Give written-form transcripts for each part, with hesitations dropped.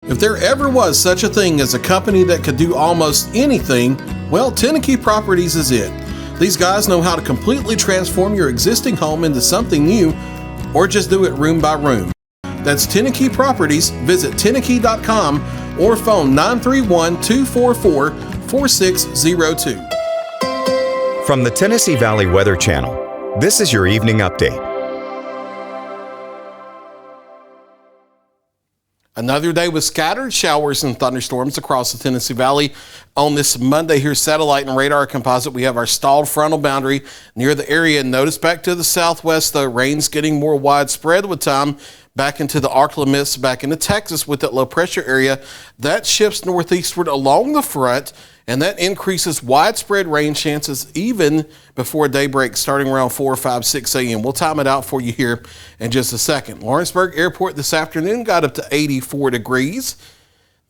If there ever was such a thing as a company that could do almost anything, well, Tenneke Properties is it. These guys know how to completely transform your existing home into something new, or just do it room by room. That's Tenneke Properties. Visit Tenneke.com or phone 931-244-4602. From the Tennessee Valley Weather Channel, this is your evening update. Another day with scattered showers and thunderstorms across the Tennessee Valley. On this Monday, here's satellite and radar composite. We have our stalled frontal boundary near the area. Notice back to the southwest, though, rain's getting more widespread with time. Back into the Arcla Mist, back into Texas with that low pressure area. That shifts northeastward along the front, and that increases widespread rain chances even before daybreak, starting around 4, 5, 6 a.m. We'll time it out for you here in just a second. Lawrenceburg Airport this afternoon got up to 84 degrees.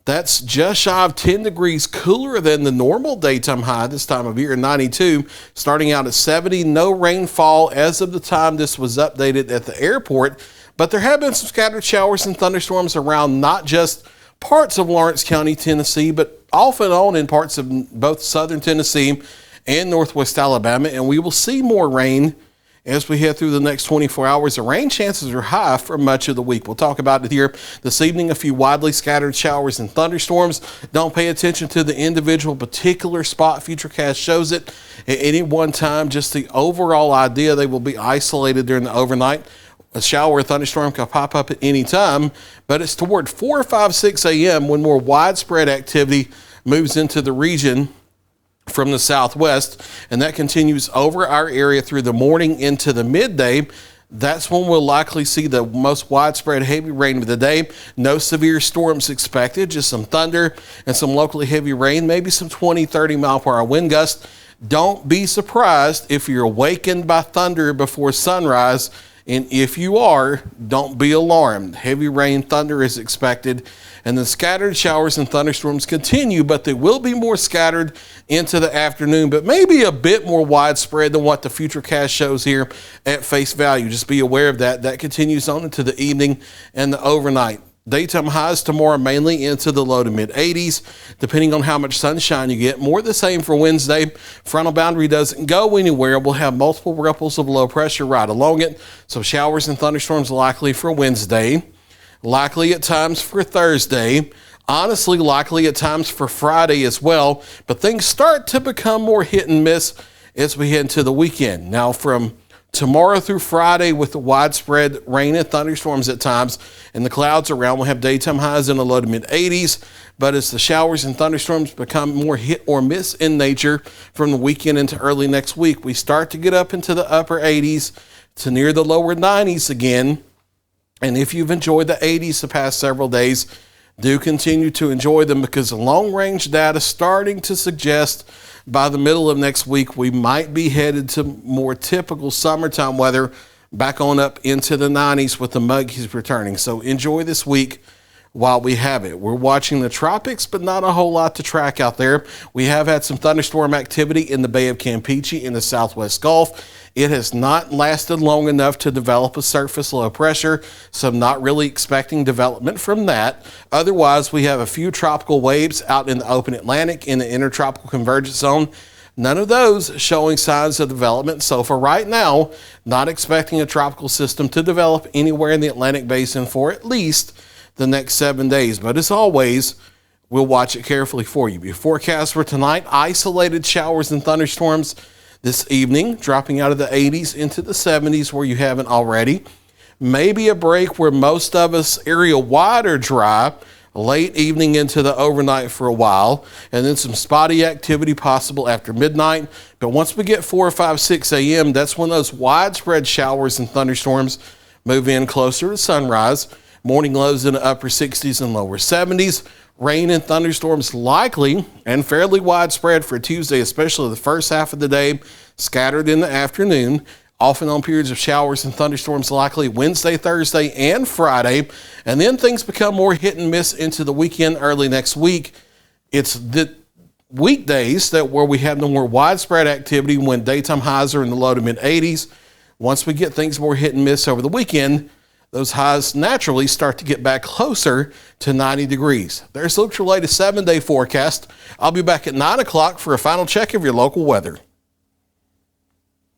That's just shy of 10 degrees cooler than the normal daytime high this time of year, 92. Starting out at 70, no rainfall as of the time this was updated at the airport. But there have been some scattered showers and thunderstorms around not just parts of Lawrence County, Tennessee, but off and on in parts of both southern Tennessee and northwest Alabama. And we will see more rain as we head through the next 24 hours. The rain chances are high for much of the week. We'll talk about it here this evening. A few widely scattered showers and thunderstorms. Don't pay attention to the individual particular spot. Futurecast shows it at any one time. Just the overall idea, they will be isolated during the overnight. A shower or thunderstorm can pop up at any time, but it's toward 4, 5, 6 a.m. when more widespread activity moves into the region from the southwest, and that continues over our area through the morning into the midday. That's when we'll likely see the most widespread heavy rain of the day. No severe storms expected, just some thunder and some locally heavy rain, maybe some 20, 30 mile per hour wind gusts. Don't be surprised if you're awakened by thunder before sunrise. And if you are, don't be alarmed. Heavy rain, thunder is expected, and the scattered showers and thunderstorms continue, but they will be more scattered into the afternoon, but maybe a bit more widespread than what the Futurecast shows here at face value. Just be aware of that. That continues on into the evening and the overnight. Daytime highs tomorrow mainly into the low to mid 80s, depending on how much sunshine you get. More the same for Wednesday. Frontal boundary doesn't go anywhere. We'll have multiple ripples of low pressure right along it. So showers and thunderstorms likely for Wednesday. Likely at times for Thursday. Honestly, likely at times for Friday as well. But things start to become more hit and miss as we head into the weekend. Now from tomorrow through Friday with the widespread rain and thunderstorms at times and the clouds around, we'll have daytime highs in the low to mid 80s. But as the showers and thunderstorms become more hit or miss in nature from the weekend into early next week, we start to get up into the upper 80s to near the lower 90s again. And if you've enjoyed the 80s the past several days, do continue to enjoy them, because the long-range data is starting to suggest by the middle of next week, we might be headed to more typical summertime weather, back on up into the 90s with the muggies returning. So enjoy this week while we have it. We're watching the tropics, but not a whole lot to track out there. We have had some thunderstorm activity in the Bay of Campeche in the southwest Gulf. It has not lasted long enough to develop a surface low pressure, so I'm not really expecting development from that. Otherwise, we have a few tropical waves out in the open Atlantic in the intertropical convergence zone. None of those showing signs of development. So for right now, not expecting a tropical system to develop anywhere in the Atlantic basin for at least the next 7 days. But as always, we'll watch it carefully for you. Your forecast for tonight: isolated showers and thunderstorms this evening, dropping out of the 80s into the 70s where you haven't already. Maybe a break where most of us area-wide are dry, late evening into the overnight for a while, and then some spotty activity possible after midnight. But once we get 4, 5, 6 a.m., that's when those widespread showers and thunderstorms move in closer to sunrise. Morning lows in the upper 60s and lower 70s. Rain and thunderstorms likely and fairly widespread for Tuesday, especially the first half of the day, scattered in the afternoon. Off and on periods of showers and thunderstorms likely Wednesday, Thursday, and Friday. And then things become more hit and miss into the weekend early next week. It's the weekdays where we have the more widespread activity when daytime highs are in the low to mid 80s. Once we get things more hit and miss over the weekend, Those highs naturally start to get back closer to 90 degrees. There's your latest 7-day forecast. I'll be back at 9 o'clock for a final check of your local weather.